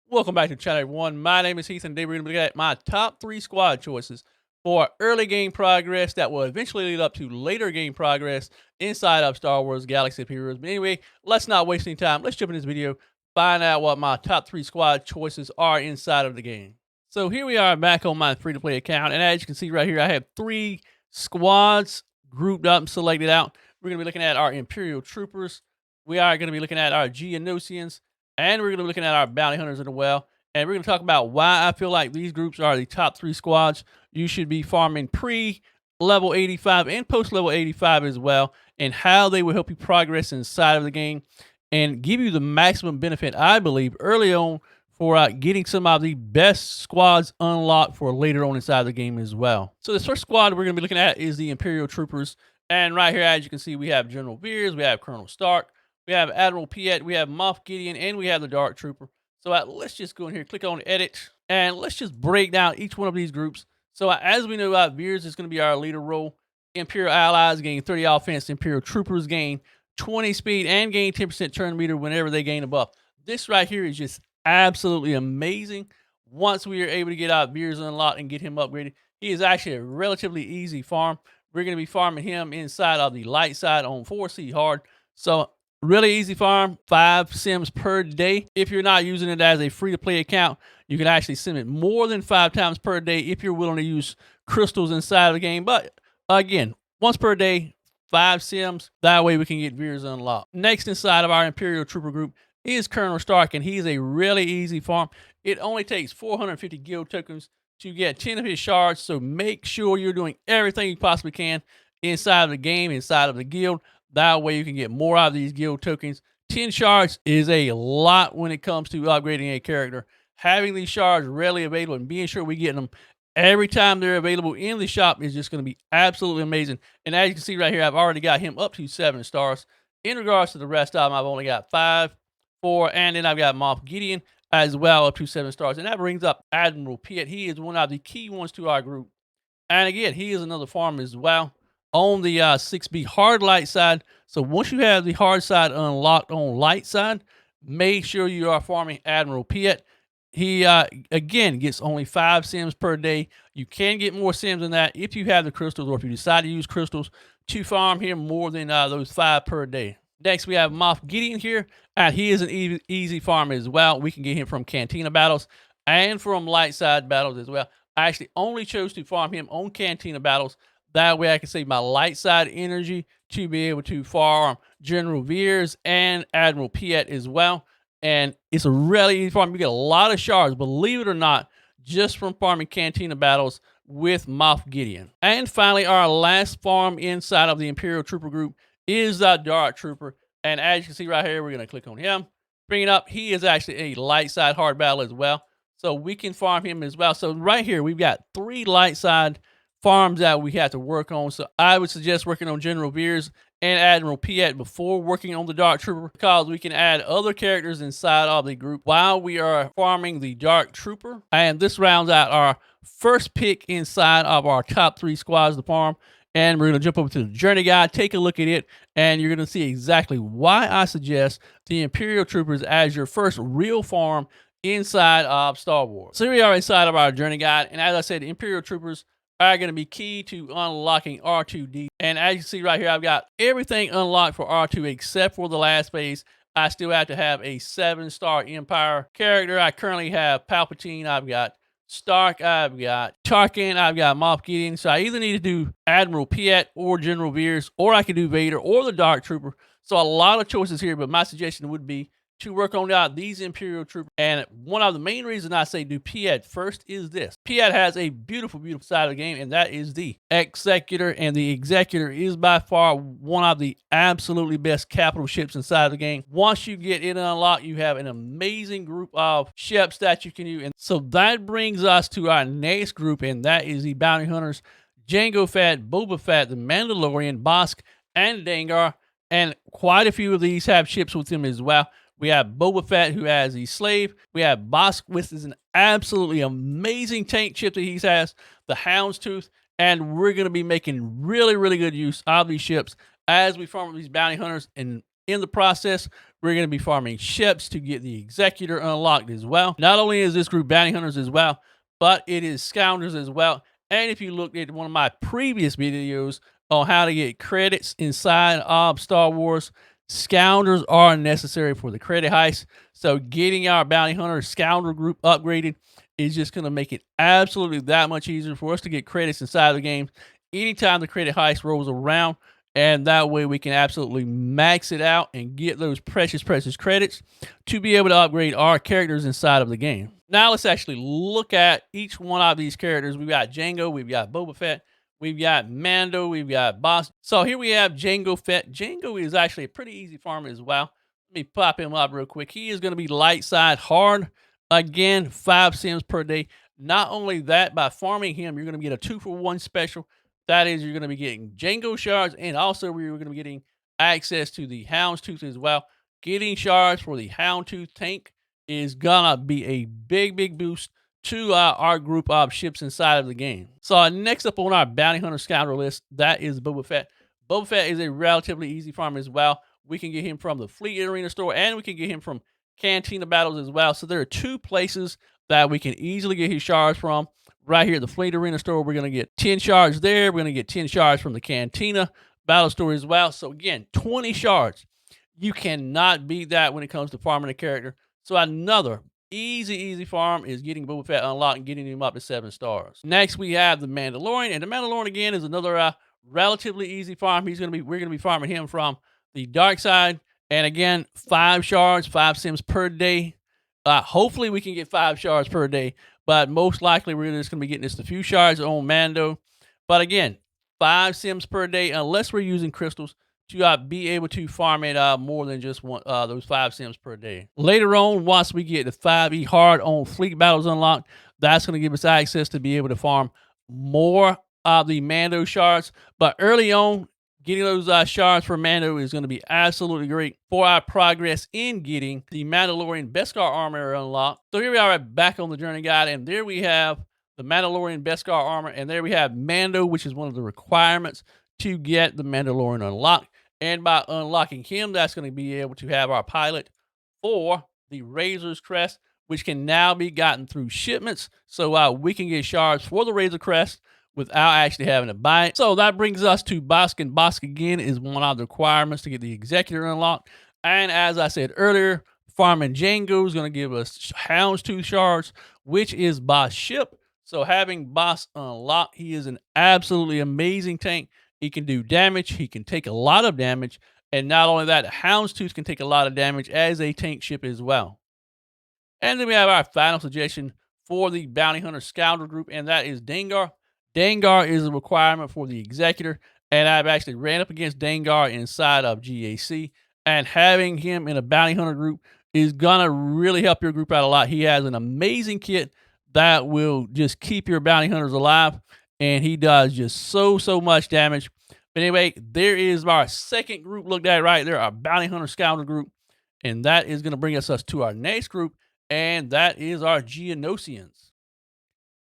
Welcome back to the channel, everyone. My name is Heath, and today we're going to be looking at my top 3 squad choices for early game progress that will eventually lead up to later game progress inside of Star Wars Galaxy of Heroes. But anyway, let's not waste any time. Let's jump in this video, find out what my top 3 squad choices are inside of the game. So here we are back on my free-to-play account, and as you can see right here, I have 3 squads grouped up and selected out. We're going to be looking at our Imperial Troopers. We are going to be looking at our Geonosians, and we're going to be looking at our bounty hunters as well. And we're going to talk about why I feel like these groups are the top 3 squads you should be farming pre-level 85 and post-level 85 as well, and how they will help you progress inside of the game and give you the maximum benefit, I believe, early on for getting some of the best squads unlocked for later on inside the game as well. So this first squad we're going to be looking at is the Imperial Troopers. And right here, as you can see, we have General Veers, we have Colonel Stark, we have Admiral Piet, we have Moff Gideon, and we have the Dark Trooper. So let's just go in here, click on Edit, and let's just break down each one of these groups. So as we know, Veers is going to be our leader role. Imperial Allies gain 30 offense. Imperial Troopers gain 20 speed and gain 10% turn meter whenever they gain a buff. This right here is just absolutely amazing. Once we are able to get Veers unlocked and get him upgraded, he is actually a relatively easy farm. We're going to be farming him inside of the light side on 4C hard. So really easy farm, 5 sims per day. If you're not using it as a free-to-play account, you can actually sim it more than 5 times per day if you're willing to use crystals inside of the game. But again, once per day, 5 sims. That way we can get Veers unlocked. Next inside of our Imperial Trooper group is Colonel Stark, and he's a really easy farm. It only takes 450 guild tokens to get 10 of his shards, so make sure you're doing everything you possibly can inside of the game, inside of the guild. That way you can get more out of these guild tokens. 10 shards is a lot when it comes to upgrading a character. Having these shards readily available and being sure we get them every time they're available in the shop is just going to be absolutely amazing. And as you can see right here, I've already got him up to 7 stars. In regards to the rest of them, I've only got 5, 4, and then I've got Moff Gideon as well up to 7 stars. And that brings up Admiral Piet. He is one of the key ones to our group. And again, he is another farmer as well on the 6B hard light side. So once you have the hard side unlocked on light side, make sure you are farming Admiral Piet. He, again, gets only 5 sims per day. You can get more sims than that if you have the crystals, or if you decide to use crystals to farm him more than those 5 per day. Next, we have Moff Gideon here, and he is an easy farm as well. We can get him from Cantina battles and from light side battles as well. I actually only chose to farm him on Cantina battles. That way I can save my light side energy to be able to farm General Veers and Admiral Piet as well. And it's a really easy farm. You get a lot of shards, believe it or not, just from farming Cantina battles with Moff Gideon. And finally, our last farm inside of the Imperial Trooper group is the Dark Trooper. And as you can see right here, we're going to click on him, bring it up. He is actually a light side hard battle as well. So we can farm him as well. So right here, we've got 3 light side farms that we have to work on. So I would suggest working on General Veers and Admiral Piet before working on the Dark Trooper, because we can add other characters inside of the group while we are farming the Dark Trooper. And this rounds out our first pick inside of our top 3 squads to farm. And we're going to jump over to the journey guide, take a look at it, and you're going to see exactly why I suggest the Imperial Troopers as your first real farm inside of Star Wars. So here we are inside of our journey guide, and as I said, the Imperial Troopers are going to be key to unlocking R2D. And as you see right here, I've got everything unlocked for R2 except for the last phase. I still have to have a 7-star Empire character. I currently have Palpatine, I've got Stark, I've got Tarkin, I've got Moff Gideon. So I either need to do Admiral Piet or General Veers, or I could do Vader or the Dark Trooper. So a lot of choices here, but my suggestion would be to work on these Imperial Troopers. And one of the main reasons I say do Piet first is this. Piet has a beautiful, beautiful side of the game, and that is the Executor. And the Executor is by far one of the absolutely best capital ships inside the game. Once you get it unlocked, you have an amazing group of ships that you can use. And so that brings us to our next group, and that is the Bounty Hunters, Jango Fett, Boba Fett, the Mandalorian, Bosk, and Dengar. And quite a few of these have ships with them as well. We have Boba Fett, who has the Slave. We have Bosk, which is an absolutely amazing tank chip that he has, the Houndstooth. And we're going to be making really, really good use of these ships as we farm these bounty hunters and In the process, we're going to be farming ships to get the Executor unlocked as well. Not only is this group bounty hunters as well, but it is scoundrels as well. And if you looked at one of my previous videos on how to get credits inside of Star Wars, scoundrels are necessary for the credit heist. So getting our bounty hunter scoundrel group upgraded is just going to make it absolutely that much easier for us to get credits inside the game anytime the credit heist rolls around. And that way we can absolutely max it out and get those precious credits to be able to upgrade our characters inside of the game. Now let's actually look at each one of these characters. We've got Jango, we've got Boba Fett, we've got Mando, we've got Boss. So here we have Jango Fett. Jango is actually a pretty easy farmer as well. Let me pop him up real quick. He is going to be light side hard. Again, 5 sims per day. Not only that, by farming him, you're going to get a 2-for-1 special. That is, you're going to be getting Jango shards, and also we're going to be getting access to the Houndstooth as well. Getting shards for the Houndstooth tank is going to be a big boost to our group of ships inside of the game. So next up on our bounty hunter scoundrel list, that is Boba Fett. Boba Fett is a relatively easy farm as well. We can get him from the Fleet Arena store, and we can get him from Cantina battles as well. So there are 2 places that we can easily get his shards from. Right here at the Fleet Arena store, we're going to get 10 shards there. We're going to get 10 shards from the Cantina battle store as well. So again, 20 shards. You cannot beat that when it comes to farming a character. So another easy farm is getting Boba Fett unlocked and getting him up to 7 stars. Next, we have the Mandalorian, and the Mandalorian again is another relatively easy farm. We're going to be farming him from the dark side, and again, 5 shards, 5 sims per day. Hopefully, we can get 5 shards per day, but most likely we're just going to be getting just a few shards on Mando. But again, 5 sims per day, unless we're using crystals to be able to farm it more than just those 5 sims per day. Later on, once we get the 5E hard on fleet battles unlocked, that's going to give us access to be able to farm more of the Mando shards. But early on, getting those shards for Mando is going to be absolutely great for our progress in getting the Mandalorian Beskar armor unlocked. So here we are back on the journey guide, and there we have the Mandalorian Beskar armor, and there we have Mando, which is one of the requirements to get the Mandalorian unlocked. And by unlocking him, that's going to be able to have our pilot for the Razor's Crest, which can now be gotten through shipments. So we can get shards for the Razor Crest without actually having to buy it. So that brings us to Bosk, and Bosk again is one of the requirements to get the Executor unlocked. And as I said earlier, farming Jango is going to give us Houndstooth shards, which is Boss ship. So having Boss unlocked, he is an absolutely amazing tank. He can do damage. He can take a lot of damage. And not only that, the Houndstooth can take a lot of damage as a tank ship as well. And then we have our final suggestion for the Bounty Hunter Scoundrel group, and that is Dengar. Dengar is a requirement for the Executor, and I've actually ran up against Dengar inside of GAC, and having him in a Bounty Hunter group is going to really help your group out a lot. He has an amazing kit that will just keep your Bounty Hunters alive, and he does just so much damage. But anyway, there is our second group looked at right there, our Bounty Hunter Scoundrel group, and that is going to bring us to our next group, and that is our Geonosians.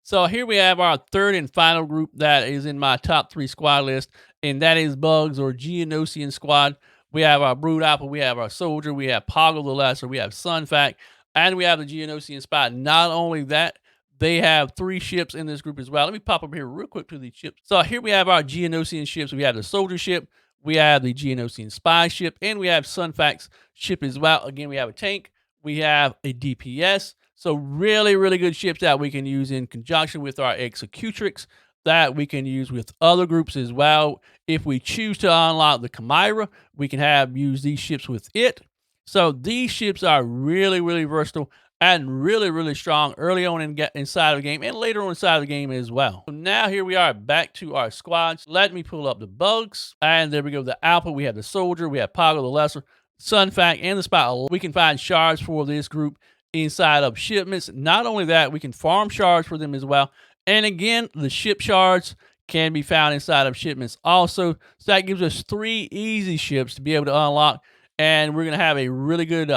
So here we have our third and final group that is in my top 3 squad list, and that is Bugs or Geonosian squad. We have our Brood Apple, we have our Soldier, we have Poggle the Lesser, we have Sunfac, and we have the Geonosian spot. Not only that, they have 3 ships in this group as well. Let me pop up here real quick to these ships. So here we have our Geonosian ships. We have the Soldier ship, we have the Geonosian spy ship, and we have Sunfac's ship as well. Again, we have a tank, we have a DPS. So really good ships that we can use in conjunction with our Executrix that we can use with other groups as well. If we choose to unlock the Chimera, we can use these ships with it. So these ships are really versatile and really strong early on inside of the game and later on inside of the game as well. So now here we are back to our squads. Let me pull up the Bugs, and there we go. The Alpha, we have the Soldier, we have Poggle the Lesser, Sunfac, and the Spot. We can find shards for this group inside of shipments. Not only that, we can farm shards for them as well. And again, the ship shards can be found inside of shipments also. So that gives us 3 easy ships to be able to unlock. And we're going to have a really good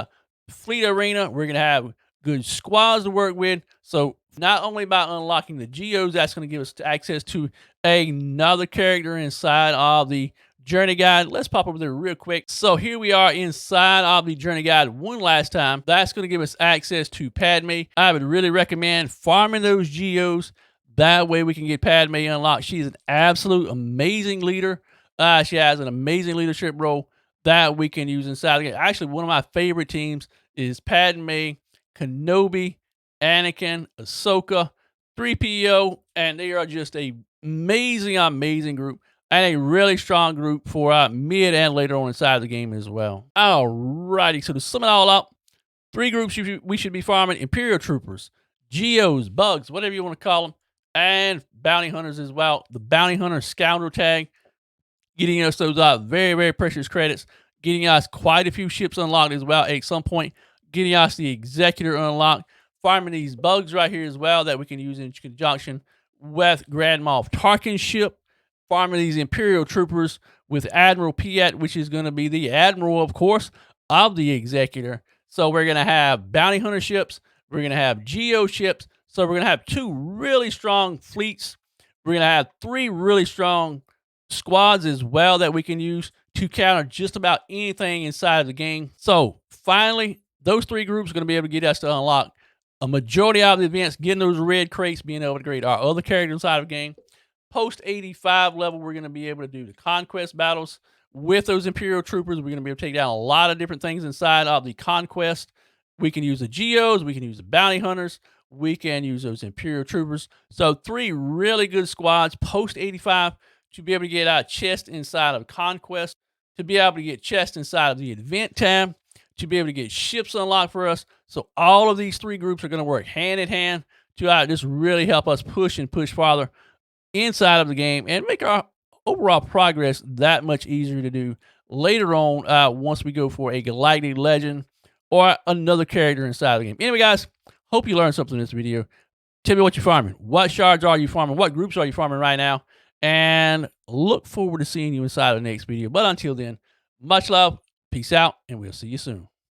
fleet arena. We're going to have good squads to work with. So not only by unlocking the Geos, that's going to give us access to another character inside of the journey guide. Let's pop over there real quick. So here we are inside of the journey guide one last time. That's going to give us access to Padme. I would really recommend farming those Geos. That way we can get Padme unlocked. She's an absolute amazing leader. She has an amazing leadership role that we can use inside the game. Actually, one of my favorite teams is Padme, Kenobi, Anakin, Ahsoka, 3PO, and they are just a amazing group, and a really strong group for mid and later on inside the game as well. Alrighty, so to sum it all up, 3 groups we should be farming: Imperial troopers, Geos, bugs, whatever you want to call them, and bounty hunters as well. The bounty hunter scoundrel tag, getting us those very precious credits, getting us quite a few ships unlocked as well at some point, getting us the Executor unlocked, farming these bugs right here as well that we can use in conjunction with Grand Moff Tarkin's ship, farming these Imperial troopers with Admiral Piet, which is going to be the Admiral, of course, of the Executor. So we're going to have bounty hunter ships, we're going to have Geo ships, so we're going to have 2 really strong fleets, we're going to have 3 really strong squads as well that we can use to counter just about anything inside of the game. So finally, those 3 groups are going to be able to get us to unlock a majority of the events, getting those red crates, being able to create our other characters inside of the game. Post 85 level, we're going to be able to do the conquest battles with those Imperial troopers. We're going to be able to take down a lot of different things inside of the conquest. We can use the Geos, we can use the bounty hunters, we can use those Imperial troopers. So 3 really good squads post 85 to be able to get out chest inside of conquest, to be able to get chest inside of the event tab, to be able to get ships unlocked for us. So all of these 3 groups are going to work hand in hand to just really help us push farther inside of the game and make our overall progress that much easier to do later on once we go for a Galactic Legend or another character inside of the game. Anyway, guys, hope you learned something in this video. Tell me what you're farming. What shards are you farming? What groups are you farming right now? And look forward to seeing you inside of the next video. But until then, much love, peace out, and we'll see you soon.